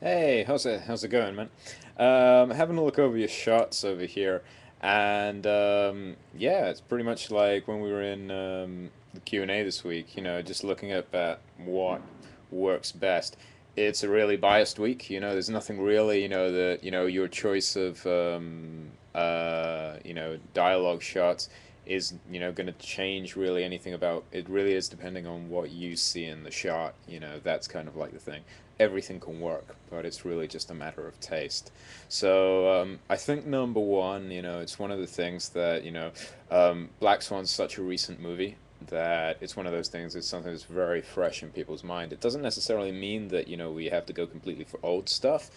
Hey, how's it going, man? Having a look over your shots over here, and yeah, it's pretty much like when we were in the Q&A this week. Just looking at what works best. It's a really biased week. There's nothing really. That your choice of dialogue shots is going to change really anything about it. Really is depending on what you see in the shot. That's kind of like the thing. Everything can work, but it's really just a matter of taste. So I think number one, it's one of the things that Black Swan's such a recent movie that it's one of those things. It's something that's very fresh in people's mind. It doesn't necessarily mean that we have to go completely for old stuff,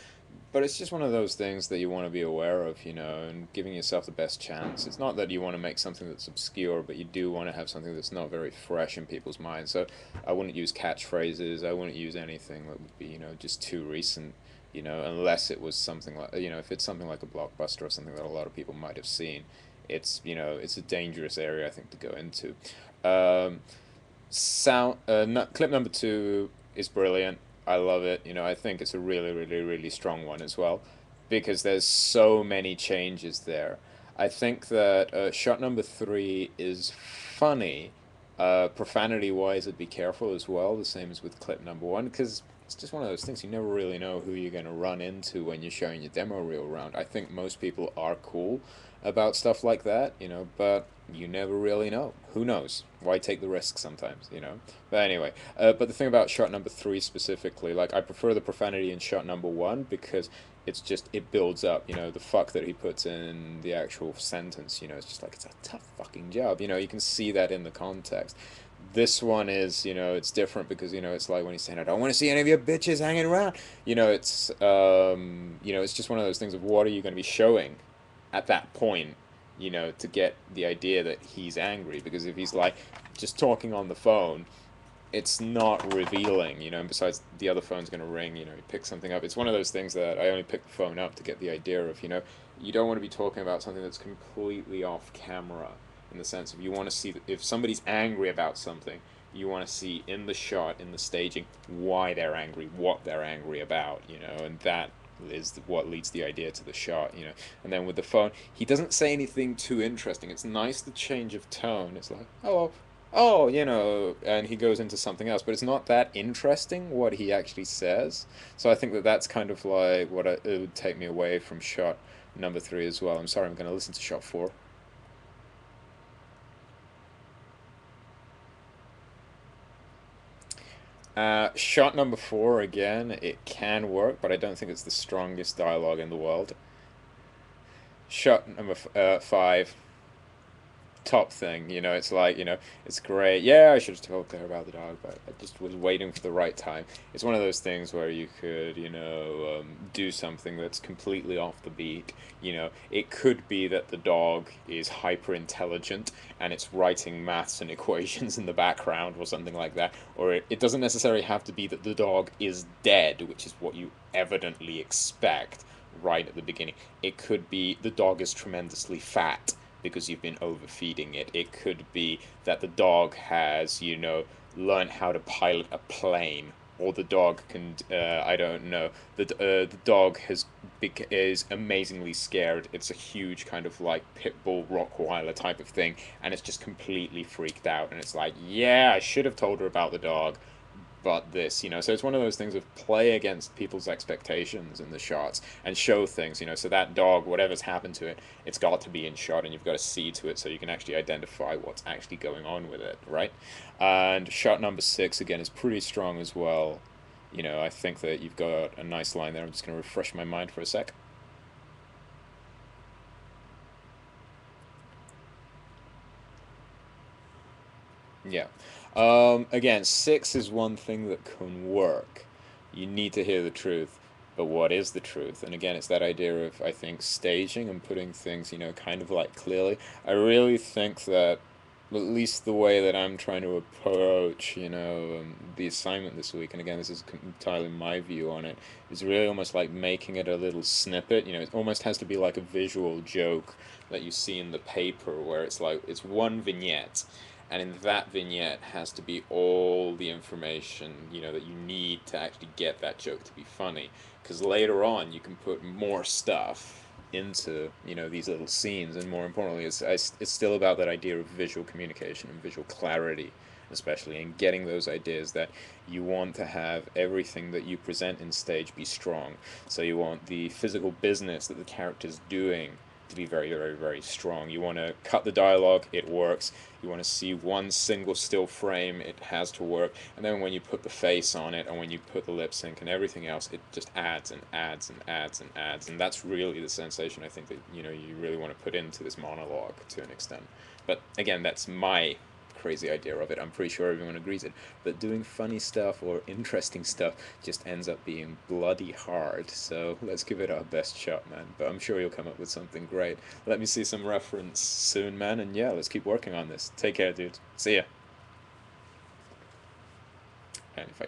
but it's just one of those things that you want to be aware of, and giving yourself the best chance. It's not that you want to make something that's obscure, but you do want to have something that's not very fresh in people's minds. So I wouldn't use catchphrases. I wouldn't use anything that would be, just too recent, unless it was something like, if it's something like a blockbuster or something that a lot of people might have seen. It's a dangerous area, I think, to go into. Um, Clip number two is brilliant. I love it. I think it's a really, really, really strong one as well, because there's so many changes there. I think that shot number three is funny. Profanity wise, I'd be careful as well, the same as with clip number one, because it's just one of those things you never really know who you're going to run into when you're showing your demo reel around. I think most people are cool about stuff like that, but you never really know. Who knows? Why take the risk sometimes? But anyway, but the thing about shot number three specifically, like I prefer the profanity in shot number one because it builds up. The fuck that he puts in the actual sentence. It's just like it's a tough fucking job. You can see that in the context. This one is, it's different because it's like when he's saying, "I don't want to see any of your bitches hanging around." It's just one of those things of what are you going to be showing at that point, to get the idea that he's angry. Because if he's like just talking on the phone, it's not revealing. And besides, the other phone's going to ring, you pick something up. It's one of those things that I only pick the phone up to get the idea of, you don't want to be talking about something that's completely off camera in the sense of you want to see if somebody's angry about something, you want to see in the shot, in the staging, why they're angry, what they're angry about, and that is what leads the idea to the shot. And then with the phone, he doesn't say anything too interesting. It's nice the change of tone. It's like, oh, and he goes into something else, but it's not that interesting what he actually says. So I think that that's kind of like it would take me away from shot number three as well. I'm sorry, I'm going to listen to shot four. Shot number four, again, it can work, but I don't think it's the strongest dialogue in the world. Shot number five, top thing. It's like, it's great. Yeah, I should have told Claire about the dog, but I just was waiting for the right time. It's one of those things where you could, do something that's completely off the beat. It could be that the dog is hyper intelligent and it's writing maths and equations in the background or something like that. Or it doesn't necessarily have to be that the dog is dead, which is what you evidently expect right at the beginning. It could be the dog is tremendously fat because you've been overfeeding it. It could be that the dog has, learned how to pilot a plane, or the dog can, I don't know, the dog is amazingly scared. It's a huge kind of like pit bull Rottweiler type of thing, and it's just completely freaked out. And it's like, yeah, I should have told her about the dog, but this. So it's one of those things of play against people's expectations in the shots and show things. So that dog, whatever's happened to it, it's got to be in shot, and you've got to see to it so you can actually identify what's actually going on with it, right? And shot number six again is pretty strong as well. I think that you've got a nice line there. I'm just going to refresh my mind for a sec. Yeah. Again, six is one thing that can work. You need to hear the truth. But what is the truth? And again, it's that idea of, I think, staging and putting things, kind of like clearly. I really think that, at least the way that I'm trying to approach, the assignment this week, and again, this is entirely my view on it, is really almost like making it a little snippet. It almost has to be like a visual joke that you see in the paper where it's like, it's one vignette and in that vignette has to be all the information, you know, that you need to actually get that joke to be funny. Because later on, you can put more stuff into, you know, these little scenes, and more importantly, it's still about that idea of visual communication and visual clarity, especially in getting those ideas that you want to have everything that you present in stage be strong. So you want the physical business that the character's doing to be very, very, very strong. You want to cut the dialogue, it works. You want to see one single still frame, it has to work. And then when you put the face on it, and when you put the lip sync and everything else, it just adds and adds and adds and adds. And that's really the sensation I think that, you know, you really want to put into this monologue to an extent. But again, that's my crazy idea of it. I'm pretty sure everyone agrees it. But doing funny stuff or interesting stuff just ends up being bloody hard. So let's give it our best shot, man. But I'm sure you'll come up with something great. Let me see some reference soon, man. And yeah, let's keep working on this. Take care, dude. See ya. And if I